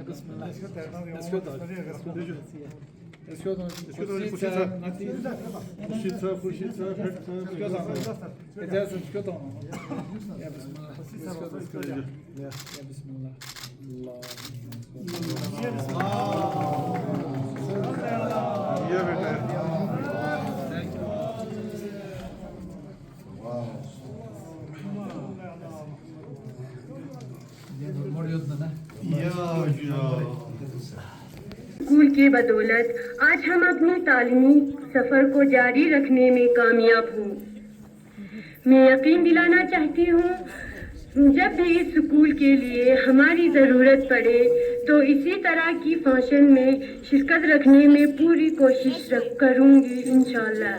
بسم الله. اسكت اسكت يا بسم الله. يا بسم الله. الله يا بيتا اسکول کی بدولت آج ہم اپنے تعلیمی سفر کو جاری رکھنے میں کامیاب ہوں. میں یقین دلانا چاہتی ہوں جب بھی اس اسکول کے لیے ہماری ضرورت پڑے تو اسی طرح کی فنکشن میں شرکت رکھنے میں پوری کوشش کروں گی انشاءاللہ.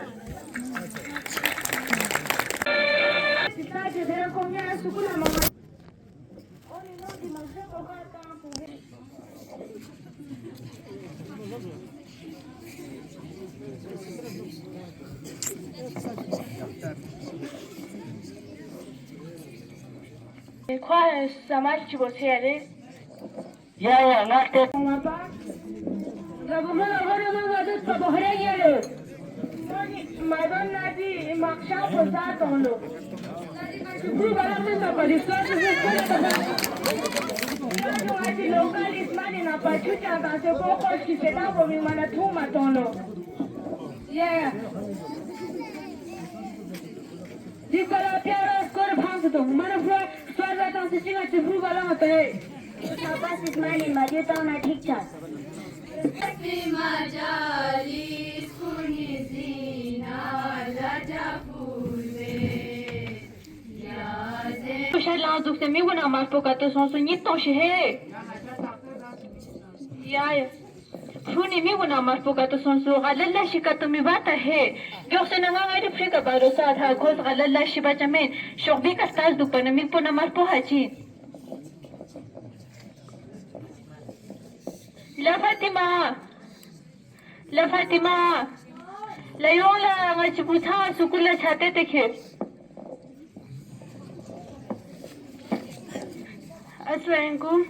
Quoi, ça marche, tu vas y aller? Duc mi una mai pocată să o ni to she. Ya. Funi mi una mai pocată să o galalla și că tu mi bata he. Eu se na ngai de frica baro sa tha ko galalla și bacha men. Shogbi ka stas du pana mi pona mai po hachi. La Fatima. La Fatima. La yola ngai chibuta sukula chate te khe. Assalamualaikum.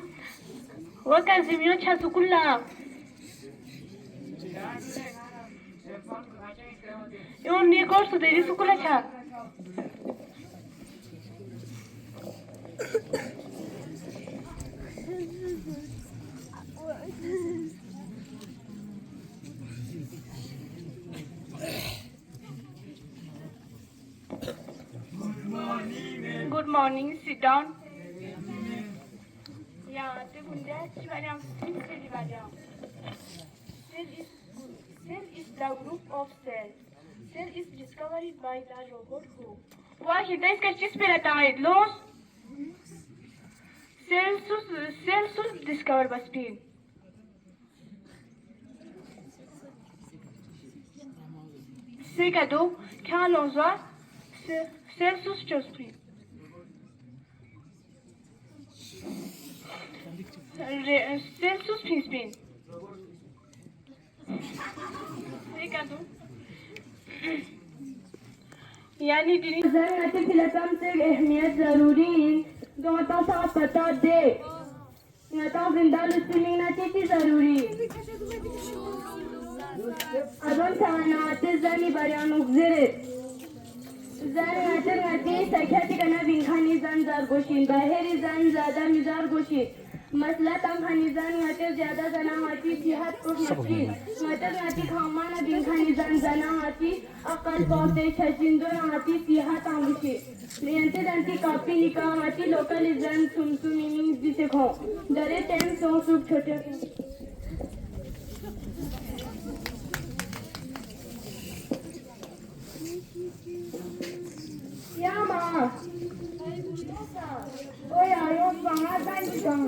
Wakazim yo chatu kulla. Yo ni korsu deri sukula cha. Good morning. Sit down. Cell is the group of cells. Cell is discovered by the robot who. واحد ده كشف بلاتايد loss. Cells discovered by speed. C'est cadeau. Quand l'on voit, cells just speed. Celsius Pispin. یعنی ذرات فلتم سے اہمیت ضروری دوتوں سا پتا دے نتا زندہ لسلینہ کی ضروری اظن سوانات زنی بریان اگزره زن نتر نتی سکتی کنا بینخانی زن زر گوشین بهری زن زاده میزار گوشین مسئلہ تم خنیزان نتر زیادہ زنا آتی صحت کو مچین نتر نتی خامانا بینخانی زن زنا آتی اقل بہتے چھچندون آتی صحت آموشی لینتے دنتی کاپی نکام آتی لوکل زن سمسومینی دیسے کھو درے تیم سو سوک چھوٹے یا ماں اوہ آئیو پانگا دانی کام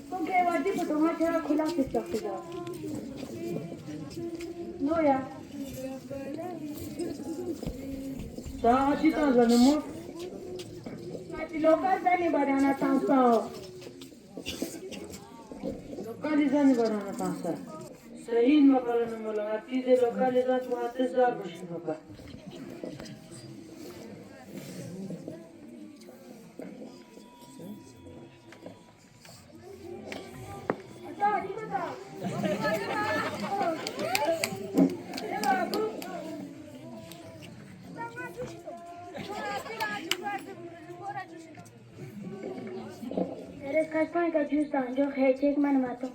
تو کہ وادی پتوہاں چھڑا کھلا کس سکتے جا نو یا ساں آچی تا زنمو آتی لوکال زنی برانا تانسا لوکالی زنی برانا تانسا صحیح مقالن مولا آتی دے لوکالی زن تو آتے زار بشن ہوگا Sanjo Hechek Manamato.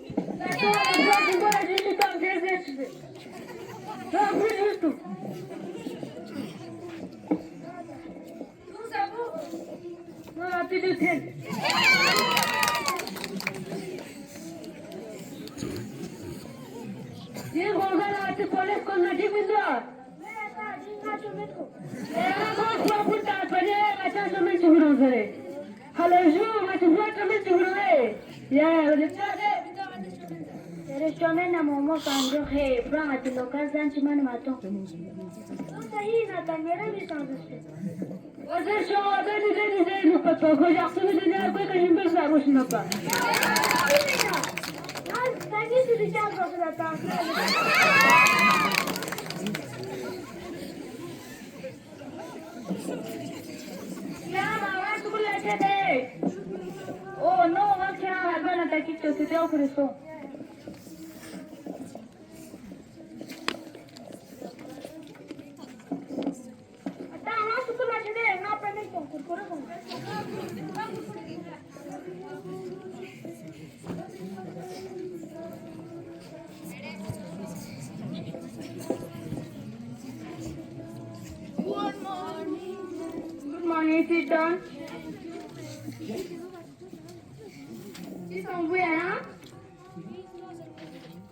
ये होगा आते कॉलेज को नहीं मिला Restaurant na momo Sanjo He. Brahati local zanchi Manamato. Sahi na ta mera bhi samjh se. وزير شو هذا اللي زي نقطة كل يحسب الدنيا كل كلام بس لا وش نقطة Thank you to the chance of Oh no, what can I have done at the hotel for the show? Good morning, sit down. This one where, huh?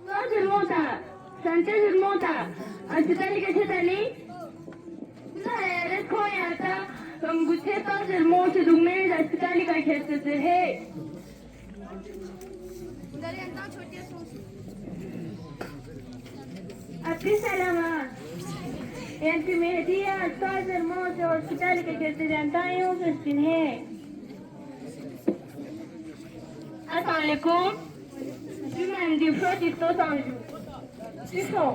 What's the matter? Sanchez is matter. Hospital ke chitani? No, let's go yata. हम गुच्छे तो जन्मों से दुगने अस्पताल का खेलते थे है आपकी सलामत एंटी मेहदिया तो जन्मों से अस्पताल के खेलते जानता हूँ फिर है अस्सलाम वालेकुम जी मैं डिफरेंट तो समझूं किसको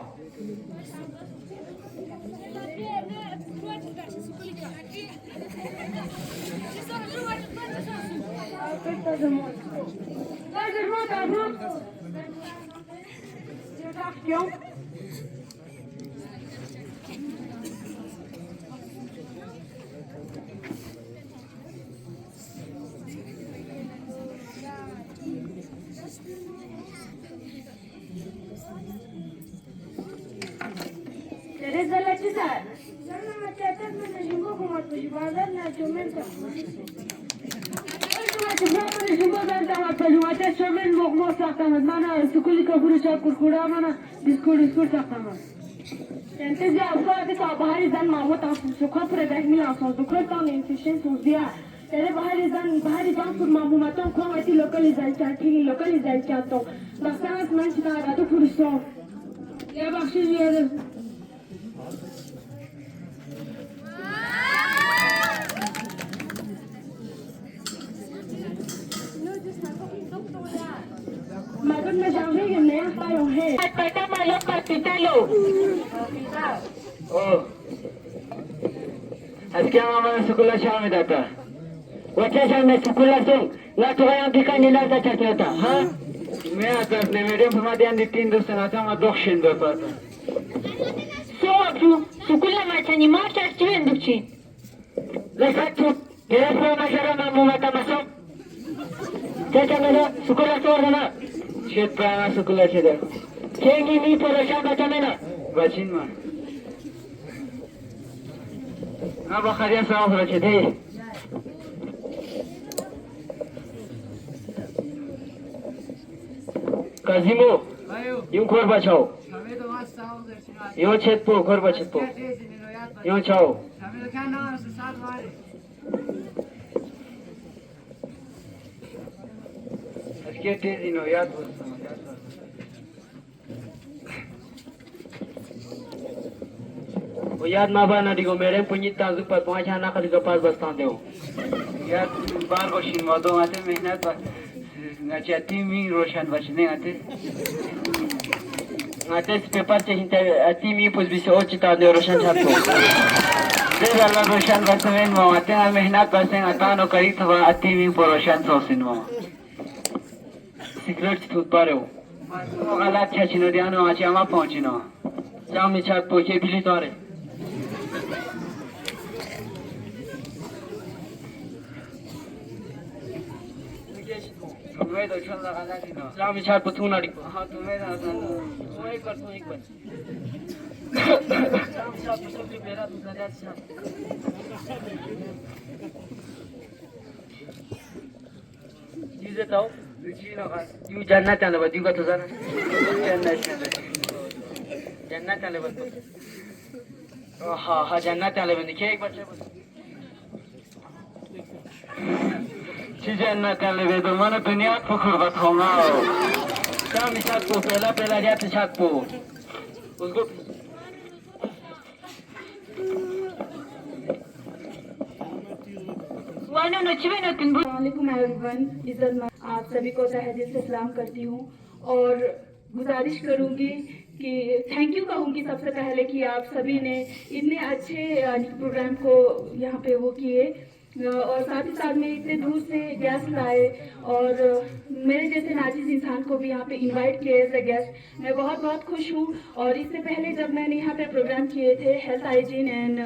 Sekarang mana sekolah Syam ni data? Wajah Syam ni sekolah sung. Nak tu yang kita ni nak tak cakap ha? Saya atas ni medium pemadian di tindu senata madoksin berapa. So tu sekolah macam ni macam cewek dukci Lepas tu, dia semua masyarakat mahu mata masuk. Cakap mana sekolah tu mana? Syed prana sekolah ceda. Cengi ni pura Syam macam mana? Bacin mah. Apa kalian sama pura ceda? Kazimo, yung korba chao. Yung chet po, korba chet po. Yung chao. Aske tezi no yad bolsa. वो याद माँ बाप नदी को मेरे पुंजी ताज़ु पर पहुँचा ना कभी कपास बस्तान दे याद बार को शिनवादों आते मेहनत नचाती मी रोशन बचने आते आते इस पेपर चाहिए अति मी पुष्प भी से और चिता दे रोशन छापो देर अल्लाह रोशन बचने में आते हैं मेहनत बचने आता नो करी था अति मी पर रोशन सोचने में सिक्रेट थूत पारे हो गलत है चिन्ह दिया नो आज आमा पहुँची नो जाम निचात पहुँचे बिली तोरे तुम्हें तो चल लगा ना कि ना राम इच्छा को तू ना डिको हाँ तुम्हें ना तू एक बार राम इच्छा को तू मेरा तू ना जा जी तो जी लगा यू जानना चाहने बस यू का तो जानना चाहने बस हाँ हाँ जानना चाहने बस क्या एक बार चीजें ना चाहने बस तो मानो दुनिया को खुरबत होगा शाम इशाक को पहला जाते इशाक को उसको वालेकुम एवरीवन, इज्जत आप सभी को तहे दिल से सलाम करती हूँ और गुजारिश करूँगी कि थैंक यू कहूँगी सबसे पहले कि आप सभी ने इतने अच्छे प्रोग्राम को यहाँ पे वो किए और साथ ही साथ में इतने दूर से गेस्ट लाए और मेरे जैसे नाजिज इंसान को भी यहाँ पे इनवाइट किए एज ए गेस्ट। मैं बहुत बहुत खुश हूँ। और इससे पहले जब मैंने यहाँ पे प्रोग्राम किए थे health hygiene and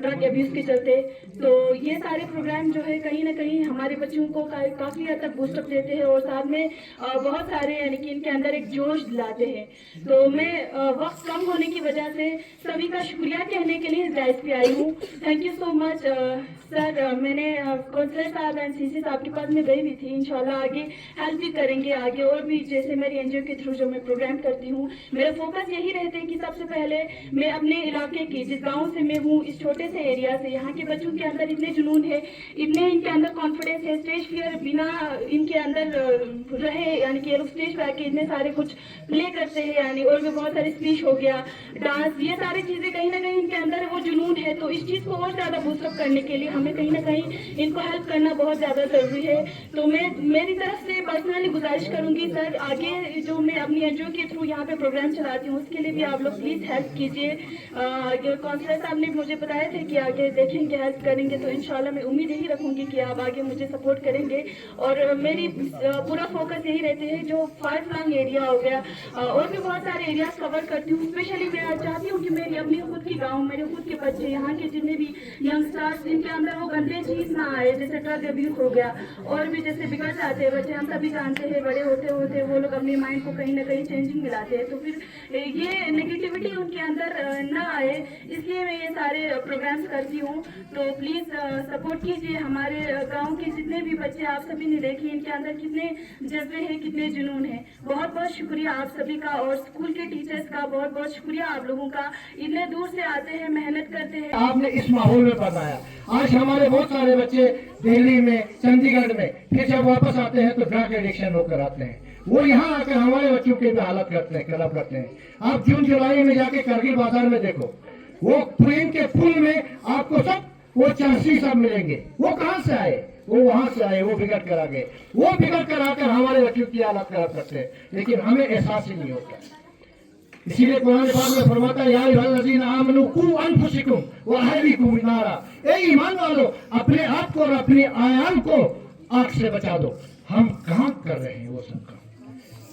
drug abuse के चलते, तो ये सारे प्रोग्राम जो है कहीं ना कहीं हमारे बच्चों को काफ़ी हद तक बूस्टअप देते हैं और साथ में बहुत सारे यानी कि इनके अंदर एक जोश दिलाते हैं। तो मैं वक्त कम होने की वजह से सभी का शुक्रिया कहने के लिए इस डाइस पे आई हूँ। Thank you so much sir. मैंने काउंसलर साहब एंड सीसी साहब के पास में गई भी थी, इंशाल्लाह आगे हेल्प भी करेंगे आगे और भी जैसे मेरी एनजीओ के थ्रू जो मैं प्रोग्राम करती हूँ। मेरा फोकस यही रहता है कि सबसे पहले मैं अपने इलाके की जिस गाँव से मैं हूँ, इस छोटे से एरिया से, यहाँ के बच्चों के अंदर इतने जुनून है, इतने इनके अंदर कॉन्फिडेंस है, स्टेज फियर बिना इनके अंदर रहे यानी कि ये लोग स्टेज पे आके इतने सारे कुछ प्ले करते हैं यानी और भी बहुत सारे स्पीच हो गया, डांस, ये सारी चीज़ें कहीं ना कहीं इनके अंदर वो जुनून है। तो इस चीज़ को और ज़्यादा बूस्टअप करने के लिए हमें कहीं ना कहीं इनको हेल्प करना बहुत ज़्यादा ज़रूरी है। तो मैं मेरी तरफ से पर्सनली गुजारिश करूँगी सर, आगे जो मैं अपनी एनजीओ के थ्रू यहाँ पे प्रोग्राम चलाती हूँ उसके लिए भी आप लोग प्लीज़ हेल्प कीजिए। काउंसलर साहब ने मुझे बताया था कि आगे देखेंगे हेल्प करेंगे, तो इंशाल्लाह मैं उम्मीद यही रखूँगी कि आप आगे मुझे सपोर्ट करेंगे। और मेरी पूरा फोकस यही रहते हैं जो फार फ्लंग एरिया हो गया और भी बहुत सारे एरियाज कवर करती हूँ। स्पेशली मैं चाहती हूँ कि मेरी अपनी खुद की गाँव, मेरे खुद के बच्चे, यहाँ के जितने भी यंगस्टर्स जिनके अंदर वो गंदे चीज़ ना आए, जैसे ड्रग अब्यूज हो गया और भी जैसे बिगड़ जाते हैं बच्चे, हम सभी जानते हैं बड़े होते होते वो लोग अपने माइंड को कहीं ना कहीं चेंजिंग मिलाते हैं, तो फिर ये नेगेटिविटी उनके अंदर ना आए, इसलिए मैं ये सारे प्रोग्राम्स करती हूँ। तो प्लीज़ सपोर्ट कीजिए हमारे गांव के जितने भी बच्चे, आप सभी ने देखे इनके अंदर कितने जज्बे हैं, कितने जुनून है। बहुत बहुत शुक्रिया आप सभी का और स्कूल के टीचर्स का बहुत बहुत शुक्रिया आप लोगों का, इतने दूर से आते हैं, मेहनत करते हैं। आपने इस माहौल में पढ़ाया। आज हमारे बहुत सारे बच्चे दिल्ली में, चंडीगढ़ में, फिर जब वापस आते हैं तो ड्रग एडिक्शन होकर आते हैं। वो यहाँ आकर हमारे बच्चों की हालत करते हैं, खराब करते हैं। आप जून जुलाई में जाके करगिल बाजार में देखो, वो ट्रेन के पुल में आपको सब वो चर्सी सब मिलेंगे। वो कहाँ से आए? वो वहां से आए, वो बिगड़ कर आ गए। वो बिगड़ कर आकर हमारे बच्चों की हालत खराब करते हैं, लेकिन हमें एहसास ही नहीं होता। इसीलिए कुरान पाक में फरमाता है, या अय्युहल्लज़ीना आमनू कू अनफुसकुम व अहलीकुम नारा, ए ईमान वालों, अपने आप को और अपने आयाल को आग से बचा दो। हम कहाँ कर रहे हैं वो सब काम?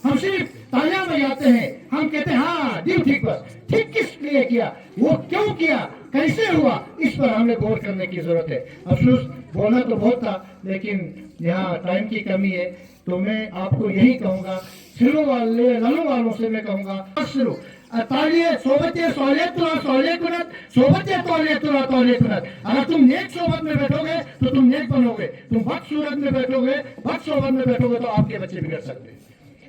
हम सिर्फ तालियां बजाते हैं, हम कहते हैं हाँ दिल ठीक, बस ठीक किस लिए किया, वो क्यों किया, कैसे हुआ, इस पर हमें गौर करने की जरूरत है। अफसोस बोलना तो बहुत था, लेकिन यहाँ टाइम की कमी है, तो मैं आपको यही कहूँगा, सिलो वाले ललो वालों से मैं कहूँगा, सिलो तालिए सोबते सोले कुनत। अगर तुम नेक सोबत में बैठोगे तो तुम नेक बनोगे, तुम बद सूरत में बैठोगे, बद सोबत में बैठोगे तो आपके बच्चे बिगड़ सकते हैं।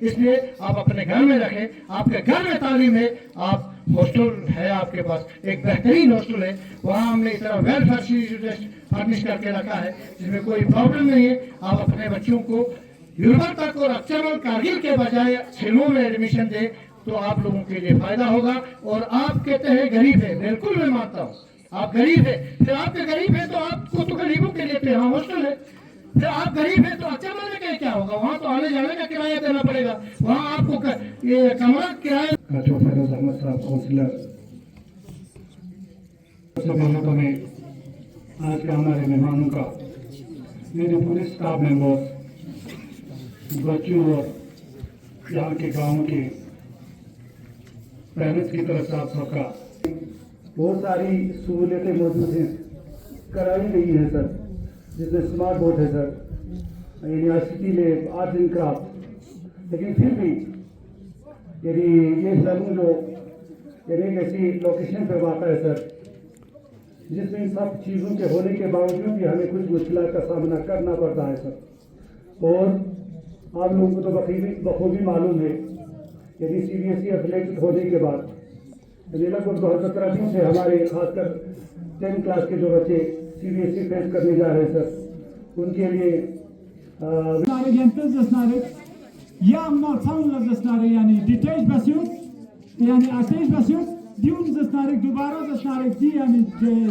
इसलिए आप अपने घर में रखें, आपके घर में तालीम है, आप हॉस्टल है आपके पास, एक बेहतरीन हॉस्टल है, वहाँ हमने इतना वेल फर्निश करके रखा है जिसमें कोई प्रॉब्लम नहीं है। आप अपने बच्चों को यूरोप तक और अक्सर कारगिल के बजाय सिलों में एडमिशन दें तो आप लोगों के लिए फायदा होगा। और आप कहते हैं गरीब है, बिल्कुल मैं मानता हूँ आप गरीब है, फिर आपके गरीब है तो आपको तो गरीबों के लिए यहाँ हॉस्टल है। फिर आप गरीब है तो अच्छा महीने का क्या होगा, वहाँ तो आने जाने का किराया देना पड़ेगा, वहाँ आपको ये कमरा किराया। फिरोज अहमद साहब काउंसलर, सबसे पहले तो मैं आज के हमारे मेहमानों का, मेरे पूरे स्टाफ मेंबर, बच्चों और यहाँ के गाँव के पेरेंट्स की तरफ से आप सबका बहुत सारी सहूलियतें मौजूद हैं, कराई गई है सर, जिसमें स्मार्ट बोर्ड है सर, यूनिवर्सिटी में आर्ट एंड क्राफ्ट, लेकिन फिर भी यदि ये सलून जो यदि एक ऐसी लोकेशन पर वाक़ है सर, जिसमें इन सब चीज़ों के होने के बावजूद भी हमें कुछ मुश्किलात का सामना करना पड़ता है सर। और आप लोगों को तो बखूबी मालूम है, यदि CBSE एफिलेटेड होने के बाद लगभग 2017 दिन से हमारे खासकर 10th क्लास के जो बच्चे CBSE फेस करने जा रहे हैं सर, उनके लिए يعمل صون للزسناري يعني ديتاج بسيط يعني أتاج بسيط ديون زسناري دوباره زسناري دي يعني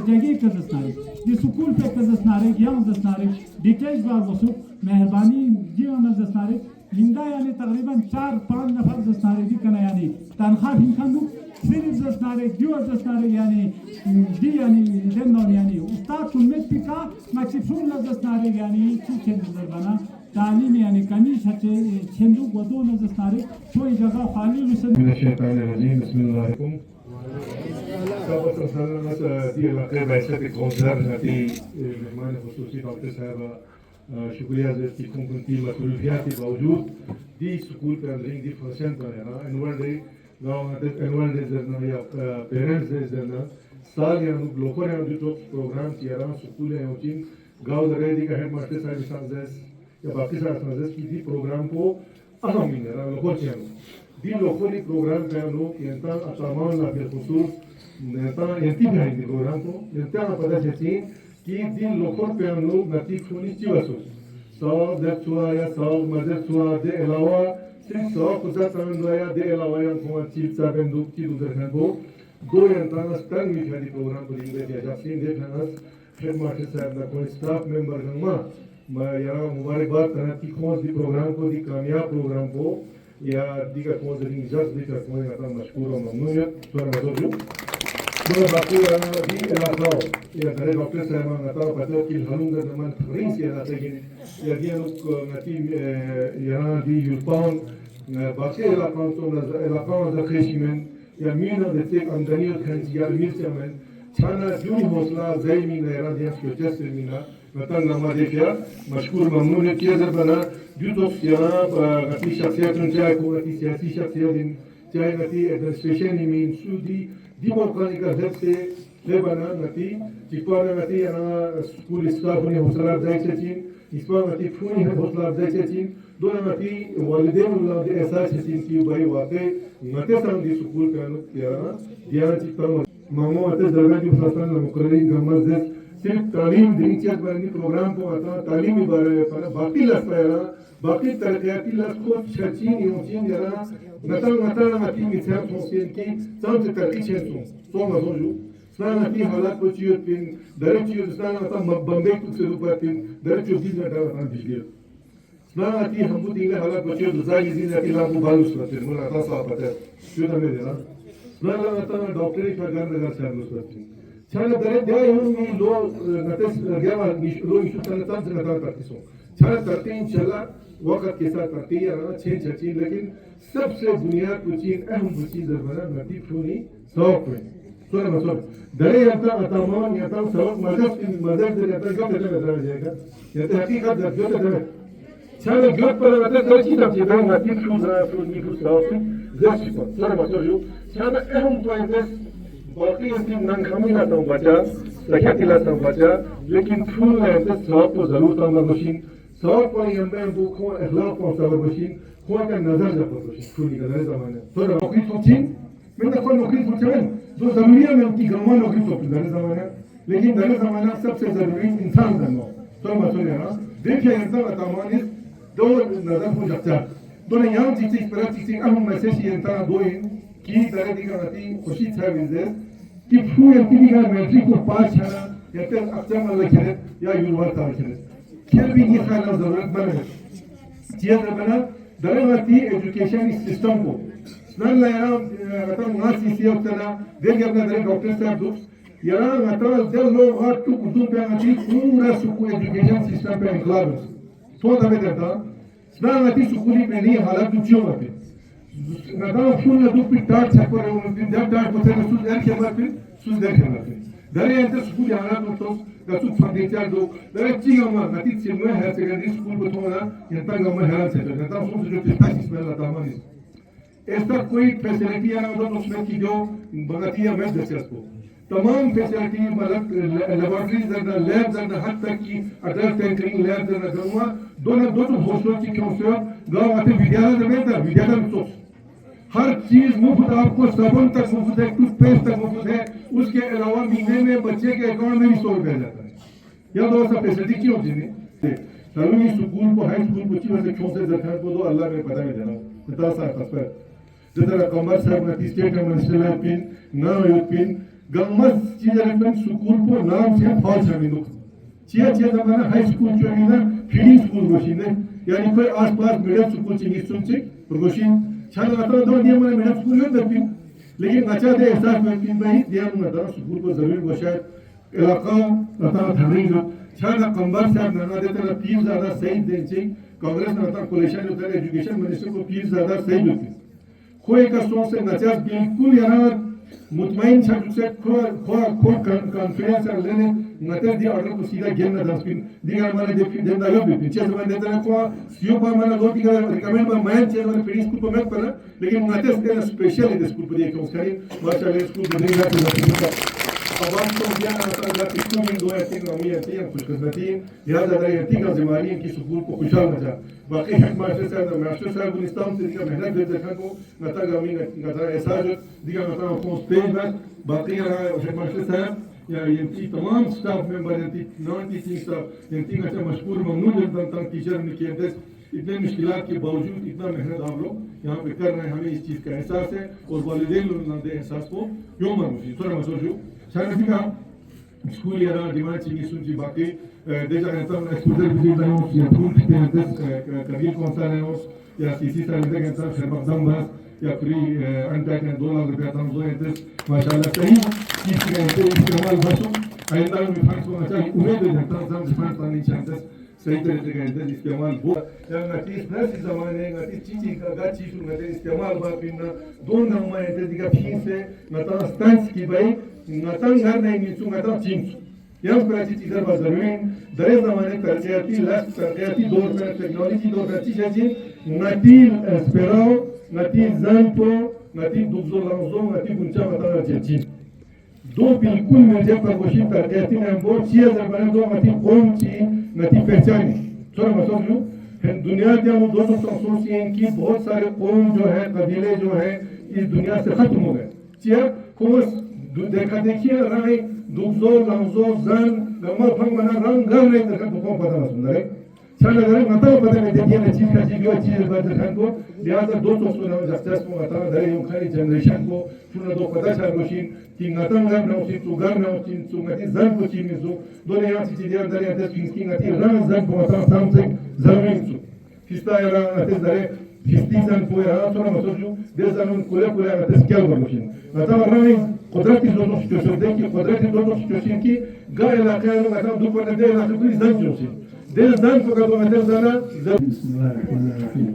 جگه زسناري دي سکول पे زسناري يوم زسناري ديتاج باز بسيط مهرباني دي أنا زسناري لندا يعني تقريبا 4-5 نفر زسناري دي كنا يعني تنخواہ إمكانه صرف زسناري ديو زسناري يعني دي يعني لندن يعني أستاذ كلمة بيكا مكسفون لزسناري يعني شو كن زربنا تعلیم یعنی کمیش هچه چندو گدو نزستاری توی جگه خالی رسد من الشیطان الرجیم بسم الله علیکم صحابت سلامت دی علاقه بعثت گونزر نتی مهمان خصوصی ڈاکٹر صاحب شکریہ کی کنتی مسئولیات کے باوجود دی سکول کے اندر دی فنکشن پر ہے نا انوال ڈے زرنا یا پیرنٹس ڈے زرنا سال یا لوکر یا جو پروگرام کیا رہا سکول ہے اوچین گاؤں درے دی کا ہیڈ ماسٹر صاحب سانزیس یا باقی سانزیس کی دی پروگرام کو اہم ہی ہے لوکر چیانو دی لوکری پروگرام چیانو ینتا اتامان لا بالخصوص ینتا ینتی بہائی دی پروگرام کو ینتا پتا چیچین کی دی لوکر پیانو نتی کھونی چیواسو ساو در چوا یا ساو مدر چوا دے علاوہ صرف ساو کتا تاندو یا دے علاوہ یا کھوان چیل چا بندو چیلو درکن کو دو ینتا ستنگ میٹھا دی پروگرام کو دیگرے دیا جاسین دیکھنا ہیڈ ماسٹر صاحب نا کوئی سٹاف ممبر گنگما یہاں مبارکباد کرنا کی کھونس دی پروگرام کو دی کامیاب پروگرام کو یا دیگر کھونس دی اجازت دی کر کوئی نتا مشکور و ممنونیت سوار مدد جو دو باقی دی علاقہ یا گھرے ڈاکٹر صاحبان نتا پتہ کی ہلوں گا دمان خرین سی علاقہ گینے یا دی انوک نتی یہاں دی یلپان باقی علاقان تو علاقان زخیشی من یا مینا دیتے اندنیت کھنچ یا میر سے من چھانا جونی حوصلہ زی مینا ایران دیاں سکوچس سے مینا وطن نما دیکھیا مشکور ممنون کیا در بنا جو تو یہاں غتی شخصیت چاہے کو غتی سیاسی شخصیت چاہے غتی ایڈمنسٹریشن نمین سو دی موقعی کا حد سے لے بنا غتی چکوانا غتی یہاں سکول اسٹاف نے حوصلہ افزائی چچین اس پر غتی فونی حوصلہ افزائی چچین دونوں غتی والدین اللہ دے احساس چچین کی بھائی واقع متے سان دی سکول کانو کیا دیانا چکتا مامو اتے درگاہ جو فلسطان مقررین گمز دے صرف تعلیم دینی چیز برنی پروگرام کو آتا تعلیمی بارے پر باقی لس پہلا باقی ترقیاتی لس خود چرچین یونچین یرا نتل نتی مثال سوسین کی سام سے ترقی چیزوں سو مزو جو سنا نتی حالات کو چیوت پین در چیوت سنا نتا بمبئی کو سے روپر پین در چیوت دیز نتا وطان بجلی سنا نتی ہم کو دیگلے حالات کو چیوت زائی دیز نتی لابو بالوس رتین منا تا صاحب ہے چیوت ہمیں دینا سنا نتا ڈاکٹری فرگان نگر سے ہمیں رتین چانا درے دیا یونی لو نتس گیا لو ایشو چانا تان سے نتان کرتی سو چانا کرتی انشاءاللہ وقت کے ساتھ کرتی ہے رانا چھین چھچین لیکن سب سے بنیاد کچین اہم کچین در بنا نتی فونی سوک میں سونا مصور درے یانتا اتامان یانتا سوک مذہب در یانتا گوٹ در مدر جائے گا یانتا حقیقت در گوٹ در چانا گوٹ پر مدر در چیز ہم چیزیں نتی فونی سوک در چیپا سونا مصور جو چانا اہم پوائنٹس باقی انتیم ننکھامی لاتا ہوں بچا سکھاتی لاتا ہوں بچا لیکن پھول لیتے سواب کو ضرور تاندر بشین سواب کو یندر دو کھوان اخلاق کو سواب بشین کھوان کا نظر جب بشین پھولی کا نظر زمانے تو نوکری سوچین میں دکھو نوکری سوچین جو ضروری ہے میں ان کی گرما نوکری سوچین در زمانے لیکن در زمانے سب سے ضروری انسان دنو تو مسئول ہے نا دیکھیں انسان اتامان اس دو نظر ہو جاتا دو نیام چیزیں اس پر چیزیں اہم میسیج یہ انسان دو ہیں کی درے دیگا نتی خوشی صاحب انزیر کہ پھو یلتی دیگا میٹرک کو پاس چھانا یا تر اقسام اللہ کھرد یا یونیورسٹا کھرد کھر بھی یہ خیال ضرورت بنا ہے چیز بنا درے نتی ایڈوکیشن سسٹم کو سنان لائنا غطا مناسی سی اکتنا دل گیا اپنا درے ڈاکٹر صاحب دوست یہاں غطا دل لوگ غط تو کردوں پہ نتی پورا سکو ایڈوکیشن سسٹم پہ انقلاب ہے تو دمیں دیتا سنان نتی سکولی پہ نہیں حالات دو چیوں پہ نتاو فون لا دوبي تاع تشكر ونبدا تاع بوتين سوز دار كما في سوز دار كما في Dari ente school yana tutos gasu furniture do dari cingama ngati cingma higher secondary school botona yanta gama health center yanta so jo pista ismela tamani ऐसा कोई फैसिलिटी है मतलब उसमें की जो बगती है मैं दस को तमाम फैसिलिटी मतलब लेबोरेटरीज एंड लैब्स एंड हद तक की अडल्ट टेंकरिंग लैब्स एंड गवा दोनों हॉस्टल की क्यों गांव आते विद्यालय में था विद्यालय तो हर चीज मुफ्त आपको साबुन तक मुफ्त है टूथपेस्ट तक मुफ्त है उसके अलावा महीने में बच्चे के अकाउंट में भी 100 रुपया जाता है या दो ऐसा फैसिलिटी क्यों जिन्हें सभी स्कूल को हाई स्कूल को चीज़ से क्यों से जगह को दो अल्लाह में पता नहीं देना इतना सा पर जैसे कमर साहब ने स्टेट मिनिस्टर पिन ना पिन गमस चीज़ रखना स्कूल को नाम से फॉल्स है मिलो चिया जमाना हाई स्कूल जो है ना फीडिंग स्कूल गोशी ने यानी कोई आसपास मिडिल स्कूल चाहिए सुनचे गोशी छान आता दो दिया मैंने मिडिल स्कूल में पिन लेकिन अच्छा दे एहसास में पिन भाई दिया मैं स्कूल को जरूर गोशा इलाका आता धनी जो छान कमर साहब ना देते ना फीस ज़्यादा सही देंगे कांग्रेस ने आता कोलेशन होता है एजुकेशन मिनिस्टर को फीस ज़्यादा सही होती है कोई का सोच से नचास बिल्कुल यहाँ मुतमईन छात्र से खो कॉन्फिडेंस लेने नचर दिया ऑर्डर को सीधा गेम ना दस पिन दिया हमारे दिन दायब भी पीछे से मैंने तेरे को सीओ पर मैंने दो तीन रिकमेंड पर मैं चेंज वाले फीडिंग स्कूल पर मैं पढ़ा लेकिन नचर के स्पेशल है स्कूल पर देखो उसका माशाल्लाह स्कूल बदलेगा तो अब हम तो क्या ना कितनों में दो ऐसे नौमी ऐसे हैं खुशकिस्मती यहाँ ज़्यादा यती का ज़िम्मेदारी की स्कूल को खुशहाल बचा बाकी हेड मास्टर साहब गुलिस्तान से दिखा मेहनत कर देखा को नता गामी नता ऐसा जो दिखा नता को स्टेज में बाकी रहा हेड मास्टर साहब या ये तमाम स्टाफ मेंबर ये नॉन टीचिंग स्टाफ ये अच्छा मशहूर ममनून जनता टीचर ने किए थे इतने मुश्किलात के बावजूद इतना मेहनत आप लोग यहाँ पे कर रहे हैं हमें इस चीज़ का एहसास है और वालिदैन लोग एहसास को क्यों मानूँ थोड़ा मसोजू शायद का स्कूल या डिमांड चाहिए सुनची बाकी देखा जाता है स्कूल विजिट रहे हो या फूल कितने हैं कबीर कौन सा रहे हो या सीसी साल में देखा जाता है दम बस या फ्री अनटैक है 2 लाख रुपया तम जो है माशाल्लाह सही चीज़ के इस्तेमाल बसों आइंदा में फंड्स को अच्छा उम्मीद है जनता सब फंड्स पानी चाहिए सही तरीके का इंतज़ाम इस्तेमाल हो या नतीज नर्स ज़माने नतीज चीज़ का गाची शुरू नतीज इस्तेमाल बात बिना दो नाम है इंतज़ाम का फीस है नता स्टैंड्स की भाई नता घर नहीं निचू नता चिंच यह प्राची चीज़ें बात ज़रूरी दरे ज़माने तरक्याती लास्ट तरक्याती दौर में टेक्नोलॉजी दौर में चीज़ें जी नतीज स्पेराओ नतीज ज़ंपो नतीज दुबज़ो लांज़ो नतीज गुंचा बताना चाहिए दो बिल्कुल मुझे प्रकोशी तरक्याती में बहुत चीज़ ज़माने दो नतीज कौन ची नतीज पहचानी थोड़ा मसों जो दुनिया के हम दोनों संस्कृति हैं कि बहुत सारे कौम जो है कबीले जो है इस दुनिया से खत्म हो गए चिया कोस देखा देखिए राय दुबजो लंजो जन गमा फंग मना रंग घर नहीं देखा तो कौन पता सुंदर है चल अगर मत पता नहीं देखिए ना चीज का चीज चीज बात देखा को लिहाजा दो दोस्तों ने जस्टिस को बता दे यूं खाली जनरेशन को सुना दो पता चल रोशिन कि नतन घर ना उसी तू घर ना उसी तू मती जन को चीज में दो ने यहाँ चीज यार दरिया दस किंग आती रंग जन को बता समथिंग जमीन सु फिस्ता यार आते दरे फिस्ती जन को यार थोड़ा मसोजू दे जन कुले आते क्या करोशिन नता रंग قدرت دوستوں سچویشن دیکھی قدرت دوستوں سچویشن کی گائے علاقے میں مثلا دو پر دے علاقے کوئی زن جوسی دے زن کو کا دو مدر زنا بسم الله الرحمن الرحيم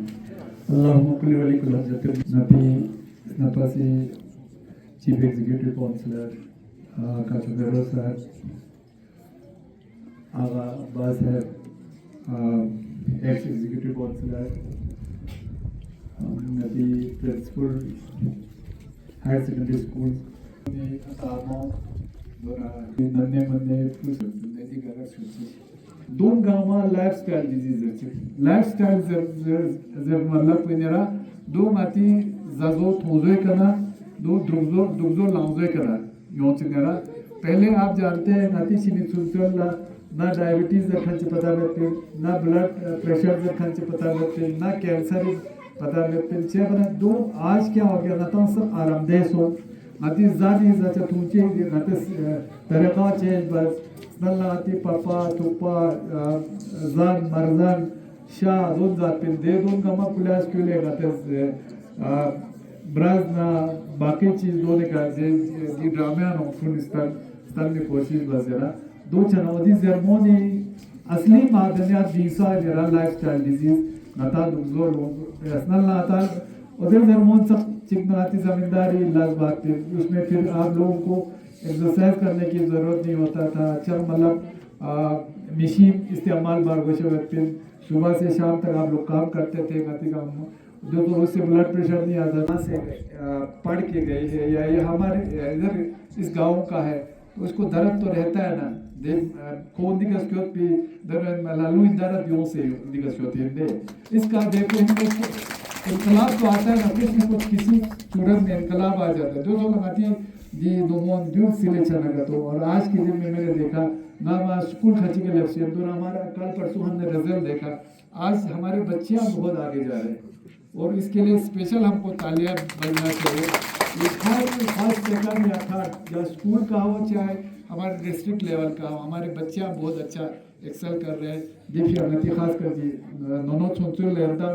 اللهم كل ولي كل حاجة نبي نباسي چیف ایگزیکٹو کونسلر کاشفیرو صاحب آغا عباس صاحب ایکس ایگزیکٹو کونسلر نبی پرنسپل ہائر سیکنڈری اسکول دوم گاما life style disease life style जर मतलब पेनेरा दो माती जाजो थोजोय कना दो दुगजो लांजोय कना योचनेरा पहले आप जानते हैं नाती सीनी सुनचल ना डायबिटीज का खर्च पता लगते ना ब्लड प्रेशर का खर्च पता लगते ना कैंसर पता लगते छे बना दो आज क्या हो गया ना तो सब आरामदेह सो नाती जानी जाचा तुमचे नाते तरीका चेंज बस नल्लाती पापा तुपा जान मरजान शा दोन जाते दे दोन कामा पुलिस क्यों नाते ब्राज ना बाकी चीज दोन का जे ड्रामे नो अफगानिस्तान स्तान में कोशिश बजेरा दो चनावदी जर्मनी असली मादनियात दीसा जरा लाइफस्टाइल डिजीज नता दुगजो असनल्ला आता उधर जर्मन सब चिकनाती जमींदारी इलाज बात उसमें फिर आप लोगों को एक्सरसाइज करने की ज़रूरत नहीं होता था। अच्छा मतलब मशीन इस्तेमाल बारगोशे वक्त सुबह से शाम तक आप लोग काम करते थे, गति काम जो तो उससे ब्लड प्रेशर नहीं आता से पढ़ के गए है या ये हमारे इधर इस गांव का है तो उसको दर्द तो रहता है ना देख कौन दिगस क्यों भी दर्द लालू दर्द यूं से दिगस होती है इसका देखो इनकलाब तो आता है ना कुछ न कुछ किसी सूरत में इनकलाब आ जाता है जो लगाती दी दोमोन दूर सिले चना तो। और आज के दिन में मैंने देखा ना स्कूल खची के लेफ्ट से हमारा कल परसों हमने रिजल्ट देखा, आज हमारे बच्चियां बहुत आगे जा रहे हैं और इसके लिए स्पेशल हमको तालियां बजना चाहिए। खास सेकंड या थर्ड या स्कूल का हो चाहे हमारे डिस्ट्रिक्ट लेवल का हो, हमारे बच्चियां बहुत अच्छा एक्सेल कर रहे हैं। देखिए नती खास कर जी नोनो छोटे लेता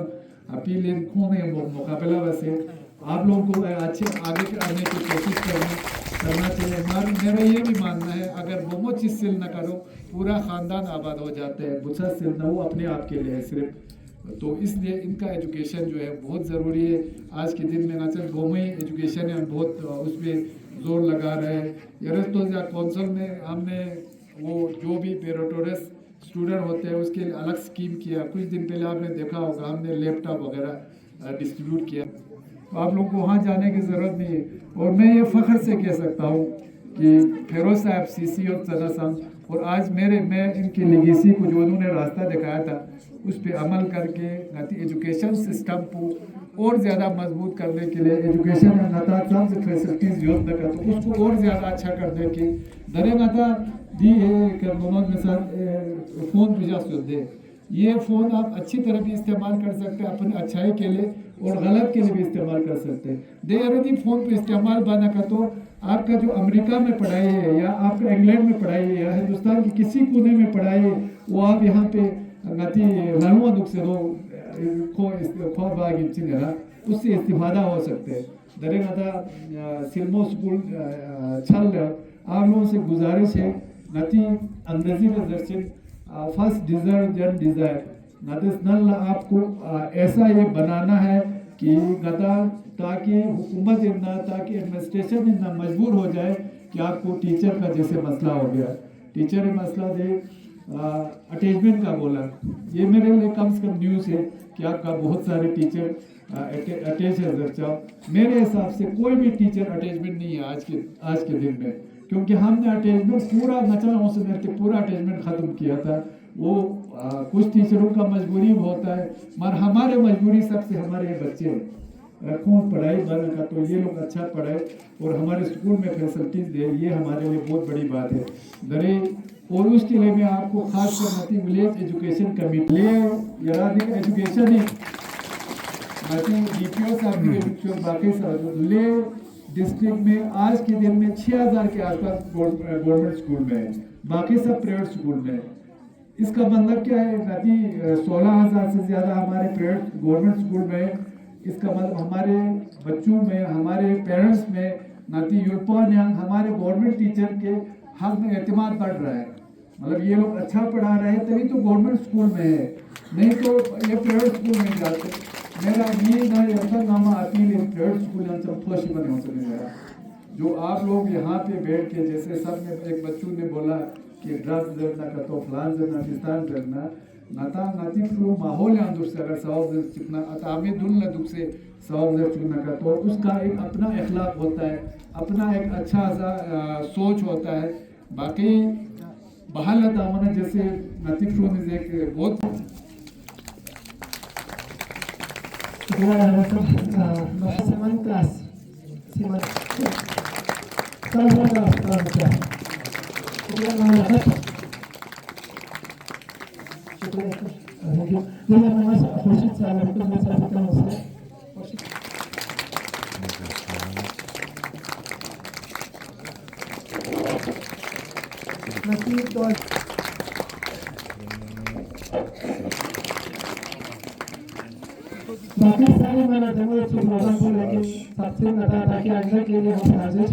अपील इन खोने मुकाबला वैसे आप लोगों को अच्छे आगे आने की कोशिश करना चाहिए। मेरा ये भी मानना है अगर वो चीज़ सिल ना करो पूरा ख़ानदान आबाद हो जाते हैं, बुसा सिलना वो अपने आप के लिए है सिर्फ। तो इसलिए इनका एजुकेशन जो है बहुत ज़रूरी है। आज के दिन में ना सिर्फ गोमई एजुकेशन है बहुत उस पर जोर लगा रहे हैं। यरस्तो या कौंसल में हमने वो जो भी पेरोटोरस स्टूडेंट होते हैं उसके लिए अलग स्कीम किया। कुछ दिन पहले आपने देखा होगा हमने लैपटॉप वगैरह डिस्ट्रीब्यूट किया, तो आप लोगों को वहाँ जाने की ज़रूरत नहीं है। और मैं ये फ़ख्र से कह सकता हूँ कि फेरोज साहब सीसी और सदा साहब और आज मैं इनकी लेगेसी को जो उन्होंने रास्ता दिखाया था उस पर अमल करके एजुकेशन सिस्टम को और ज़्यादा मजबूत करने के लिए एजुकेशन नाता से फैसिलिटीज़ यूज़ न कर तो उसको और ज़्यादा अच्छा करने की दरे नाता दी है कि दोनों में साथ फ़ोन भेजा दे। ये फ़ोन आप अच्छी तरह भी इस्तेमाल कर सकते हैं अपने अच्छाई के लिए और गलत के लिए भी इस्तेमाल कर सकते हैं। दे यदि फ़ोन पे इस्तेमाल बना कर तो आपका जो अमेरिका में पढ़ाई है या आपका इंग्लैंड में पढ़ाई है या हिंदुस्तान के किसी कोने में पढ़ाई है वो आप यहाँ पे गति लानुआ दुख से दो उससे इस्तेफादा हो सकते हैं। दरे नाता सिल्मो स्कूल छल आप लोगों से गुजारिश है नती अंग्रेजी में दर्शन फर्स्ट डिजर्व जन डिज़ायर नदिस नल आपको ऐसा ये बनाना है कि गदा ताकि हुकूमत इतना ताकि एडमिनिस्ट्रेशन इतना मजबूर हो जाए कि आपको टीचर का जैसे मसला हो गया टीचर मसला दे अटैचमेंट का बोला ये मेरे लिए कम से कम न्यूज़ है कि आपका बहुत सारे टीचर अटैच है दर्जा। मेरे हिसाब से कोई भी टीचर अटैचमेंट नहीं है आज के दिन में, क्योंकि हमने अटैचमेंट पूरा नचना से मिलकर पूरा अटैचमेंट ख़त्म किया था। वो कुछ टीचरों का मजबूरी होता है मगर हमारे मजबूरी सबसे हमारे बच्चे खूब पढ़ाई बन का तो ये लोग अच्छा पढ़ाए और हमारे स्कूल में फैसिलिटीज़ दे, ये हमारे लिए बहुत बड़ी बात है दरे। और उसके लिए मैं आपको खास कर नती विलेज एजुकेशन कमेटी ले याद एजुकेशन ही DPO साहब बाकी ले डिस्ट्रिक्ट में आज के दिन में 6000 के आसपास गवर्नमेंट स्कूल में है, बाकी सब प्राइवेट स्कूल में है। इसका मतलब क्या है नदी 16,000 से ज़्यादा हमारे प्राइवेट गवर्नमेंट स्कूल में है। इसका मतलब हमारे बच्चों में हमारे पेरेंट्स में नदी यूरोपन या हमारे गवर्नमेंट टीचर के हक में एतमाद बढ़ रहा है। मतलब ये लोग अच्छा पढ़ा रहे हैं तभी तो गवर्नमेंट स्कूल में है, नहीं तो ये प्राइवेट स्कूल में जाते। मेरा ये नामा अपील प्राइवेट स्कूल फर्स्ट बने हो सके जो आप लोग यहाँ पे बैठ के जैसे सब ने एक बच्चों ने बोला कि ड्रग्स जरना का तो फलान जरना फिस्तान जरना नाता नाती फ्लो माहौल यहाँ दुख से अगर सवाब चिकना अतामी दुल न दुख से सवाब चुनना का तो उसका एक अपना अखलाक होता है, अपना एक अच्छा सा सोच होता है। बाकी बहाल दामना जैसे नाती फ्लो ने एक बहुत बाकी सारे मैंने जरूर लेकिन सबसे बता था कि अंदर के लिए हम